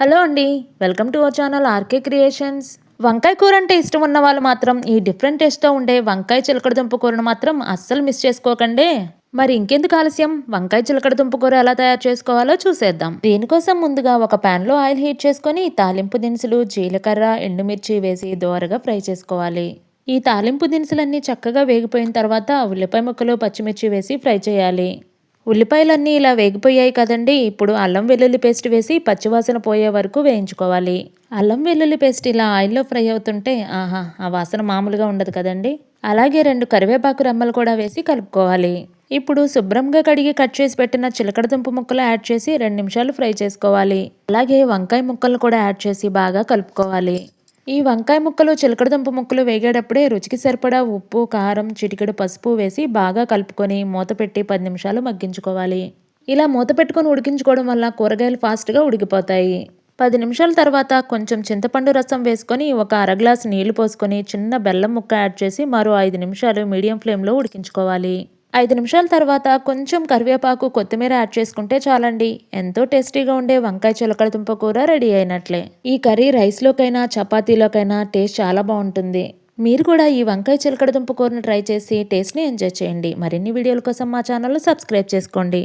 Hello అండి, welcome to our channel RK creations. వంకాయ కూర అంటే ఇష్టం ఉన్న వాళ్ళు మాత్రం ఈ డిఫరెంట్ టేస్ట్తో ఉండే వంకాయ చిలకడదుంప కూరను మాత్రం అస్సలు మిస్ చేసుకోకండి. మరి ఇంకెందుకు ఆలస్యం, వంకాయ చిలకడదుంప కూర ఎలా తయారు చేసుకోవాలో చూసేద్దాం. దీనికోసం ముందుగా ఒక ప్యాన్లో ఆయిల్ హీట్ చేసుకొని తాలింపు దినుసులు, జీలకర్ర, ఎండుమిర్చి వేసి దోరగా ఫ్రై చేసుకోవాలి. ఈ తాలింపు దినుసులన్నీ చక్కగా వేగిపోయిన తర్వాత ఉల్లిపాయ ముక్కలు, పచ్చిమిర్చి వేసి ఫ్రై చేయాలి. ఉల్లిపాయలన్నీ ఇలా వేగిపోయాయి కదండి. ఇప్పుడు అల్లం వెల్లుల్లి పేస్ట్ వేసి పచ్చివాసన పోయే వరకు వేయించుకోవాలి. అల్లం వెల్లుల్లి పేస్ట్ ఇలా ఆయిల్లో ఫ్రై అవుతుంటే ఆహా, ఆ వాసన మామూలుగా ఉండదు కదండి. అలాగే 2 కరివేపాకు రెమ్మలు కూడా వేసి కలుపుకోవాలి. ఇప్పుడు శుభ్రంగా కడిగి కట్ చేసి పెట్టిన చిలకడదుంప ముక్కలు యాడ్ చేసి 2 నిమిషాలు ఫ్రై చేసుకోవాలి. అలాగే వంకాయ ముక్కలు కూడా యాడ్ చేసి బాగా కలుపుకోవాలి. ఈ వంకాయ ముక్కలు, చిలకడదుంప ముక్కలు వేగేటప్పుడే రుచికి సరిపడా ఉప్పు, కారం, చిటికెడు పసుపు వేసి బాగా కలుపుకొని మూత పెట్టి 10 నిమిషాలు మగ్గించుకోవాలి. ఇలా మూత పెట్టుకొని ఉడికించుకోవడం వల్ల కూరగాయలు ఫాస్ట్గా ఉడికిపోతాయి. 10 నిమిషాల తర్వాత కొంచెం చింతపండు రసం వేసుకొని ఒక అర గ్లాసు నీళ్లు పోసుకొని చిన్న బెల్లం ముక్క యాడ్ చేసి మరో 5 నిమిషాలు మీడియం ఫ్లేమ్లో ఉడికించుకోవాలి. 5 నిమిషాల తర్వాత కొంచెం కరివేపాకు, కొత్తిమీర యాడ్ చేసుకుంటే చాలండి. ఎంతో టేస్టీగా ఉండే వంకాయ చిలకడదుంప కూర రెడీ అయినట్లే. ఈ కర్రీ రైస్లోకైనా చపాతీలోకైనా టేస్ట్ చాలా బాగుంటుంది. మీరు కూడా ఈ వంకాయ చిలకడదుంప కూరను ట్రై చేసి టేస్ట్ని ఎంజాయ్ చేయండి. మరిన్ని వీడియోల కోసం మా ఛానల్ని సబ్స్క్రైబ్ చేసుకోండి.